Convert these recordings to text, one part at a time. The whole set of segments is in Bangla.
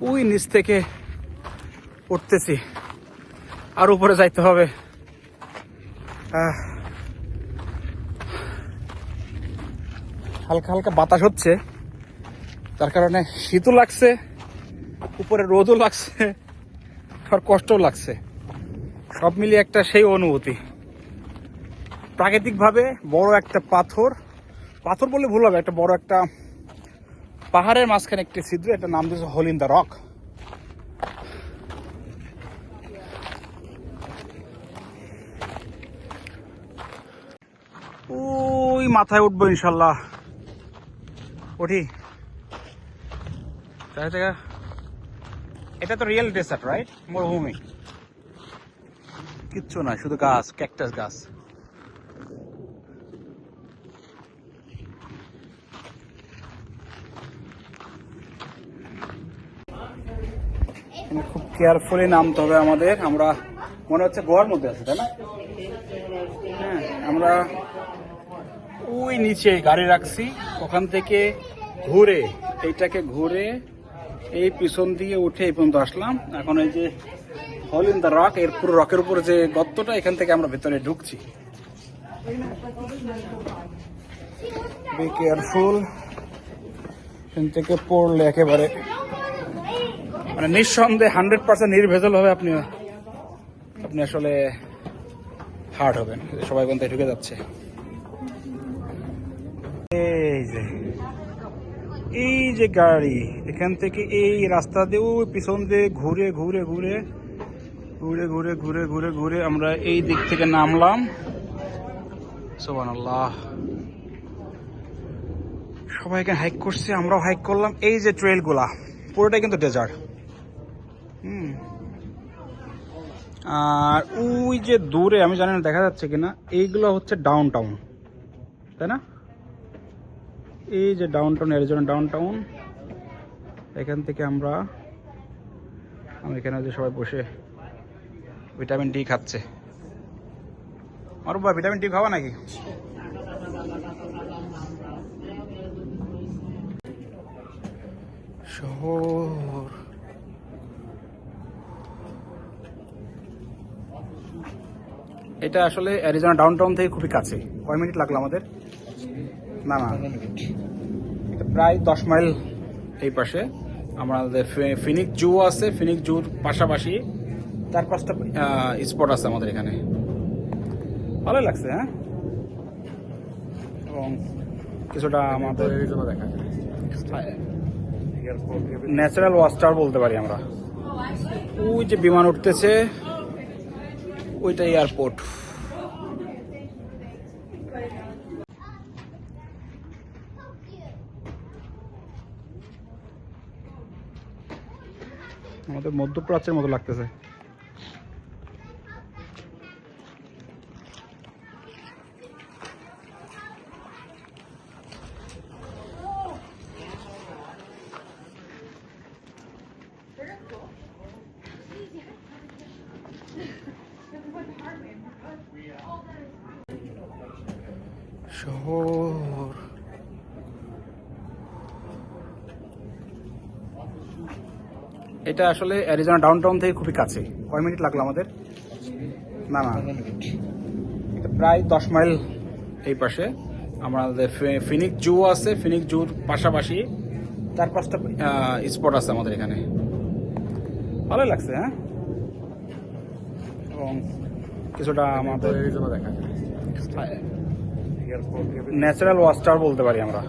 ওই নিচ থেকে উঠতেছি, আর উপরে যাইতে হবে। হালকা হালকা বাতাস হচ্ছে, তার কারণে শীতও লাগছে, উপরে রোদও লাগছে, আর কষ্টও লাগছে। সব মিলিয়ে একটা সেই অনুভূতি। প্রাকৃতিকভাবে বড় একটা পাথর বললে ভুল হবে, একটা বড় একটা পাহাড়ের মাঝখানে একটি ছিদ্র, একটা নাম দিয়েছে হোল ইন দ্য রক। ওই মাথায় উঠবো ইনশাল্লাহ, উঠি। এটা তো রিয়েল ডেসার্ট, রাইট? মরুভূমি, কিচ্ছু না, শুধু গাছ, ক্যাকটাস গাছ। খুব কেয়ারফুলি নামতে হবে আমাদের। আমরা মনে হচ্ছে গোয়ার মধ্যে আছে, তাই না? হ্যাঁ, আমরা ওই নিচে গাড়ি রাখছি, ওখান থেকে ঘুরে, এইটাকে ঘুরে এই পিছন দিয়ে উঠে এই পর্যন্ত আসলাম। এখন এই যে হোল ইন দ্য রক, এর পুরো রকের উপর যে গর্তটা, এখান থেকে আমরা ভেতরে ঢুকছি। বি কেয়ারফুল, এখান থেকে পড়লে একেবারে মানে নিঃসন্দেহে 100% নির্ভেজাল হবে, আপনি আসলে হার্ড হবেন। সবাই বলতে ঢুকে যাচ্ছে। এই যে গাড়ি, এখান থেকে এই রাস্তা দিয়ে ওই পিছন দিয়ে ঘুরে ঘুরে ঘুরে ঘুরে ঘুরে ঘুরে ঘুরে ঘুরে আমরা এই দিক থেকে নামলাম। সুবহানাল্লাহ, সবাই এখানে হাইক করছে, আমরাও হাইক করলাম। এই যে ট্রেল গুলা পুরোটাই কিন্তু ডেজার্ট। আর ওই যে দূরে, আমি জানি না দেখা যাচ্ছে কিনা, এইগুলো হচ্ছে ডাউন টাউন, তাই না? এই যে down town, Arizona down town. এখান থেকে আমি এখানে যে সবাই বসে ভিটামিন ডি খাচ্ছে। মারুফ ভাই, ভিটামিন ডি খাওয়া নাকি? শহর, এটা আসলে অ্যারিজোনা ডাউন টাউন থেকে খুবই কাছে। কয় মিনিট লাগলো আমাদের? না, এটা প্রায় 10 মাইল এই পাশে। আমাদের ফিনিক্স জু আছে, ফিনিক্স জুর পাশাপাশি 4-5টা স্পট আছে আমাদের এখানে। ভালোই লাগছে, হ্যাঁ। এবং কিছুটা আমাদের ন্যাচারাল ওয়াস্টার বলতে পারি আমরা। ওই যে বিমান উঠতেছে, ওইটা এয়ারপোর্ট। আমাদের মধ্যপ্রাচ্যের মতো লাগতেছে। শহর, এটা আসলে অ্যারিজোনা ডাউন টাউন থেকে খুবই কাছে। কয় মিনিট লাগলো আমাদের? না, এটা প্রায় 10 মাইল এই পাশে। আমাদের ফিনিক্স জু আছে, ফিনিক্স জুর পাশাপাশি 4-5টা স্পট আছে আমাদের এখানে। ভালোই লাগছে, হ্যাঁ। এবং কিছুটা আমাদের ন্যাচারাল ওয়াস্টার বলতে পারি আমরা।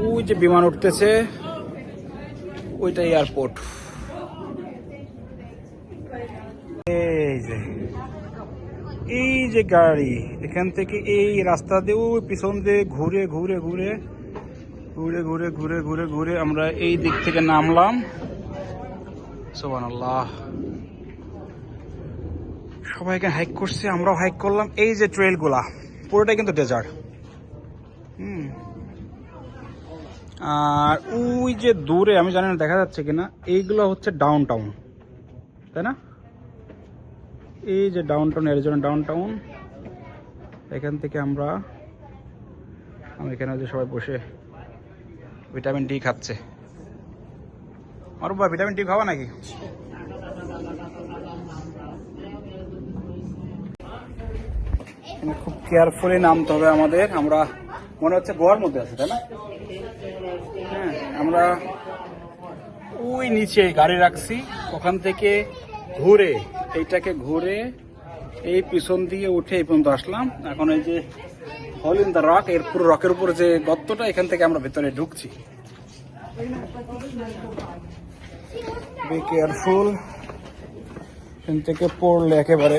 ওই যে বিমান উঠতেছে, ওইটা এয়ারপোর্ট। এই যে গাড়ি, এখান থেকে এই রাস্তা দিয়ে ওই পিছন দিয়ে ঘুরে ঘুরে ঘুরে ঘুরে ঘুরে ঘুরে ঘুরে ঘুরে আমরা এই দিক থেকে নামলাম। সুবহানাল্লাহ, সবাই এখানে হাইক করছে, আমরাও হাইক করলাম। এই যে ট্রেল গুলা পুরোটাই কিন্তু ডেজার্ট। আর ওই যে দূরে, আমি জানি না দেখা যাচ্ছে কিনা, এইগুলো হচ্ছে ডাউন টাউন, তাই না? এই যে down town, Arizona down town. এখান থেকে আমি এখানে যে সবাই বসে ভিটামিন ডি খাচ্ছে। অরূপা ভিটামিন ডি খাওয়া নাকি? খুব কেয়ারফুলি নামতে হবে আমাদের। আমরা মনে হচ্ছে গোয়ার মধ্যে আছে, তাই না? হ্যাঁ, আমরা ওই নিচে গাড়ি রাখছি, ওখান থেকে ঘুরে এইটাকে ঘুরে এই পিছন দিয়ে উঠে এই পর্যন্ত আসলাম। এখন এই যে হল ইন দ্য রক, এর পুরো রকের উপরে যে গর্তটা, এখান থেকে আমরা ভেতরে ঢুকছি। বি কেয়ারফুল, এখান থেকে পড়লে একেবারে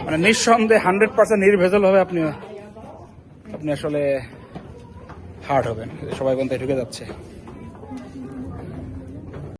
মানে নিঃসন্দেহে 100% নির্ভেজাল হবে, আপনি আসলে হার্ড হবেন। সবাই কোন ঢুকে যাচ্ছে।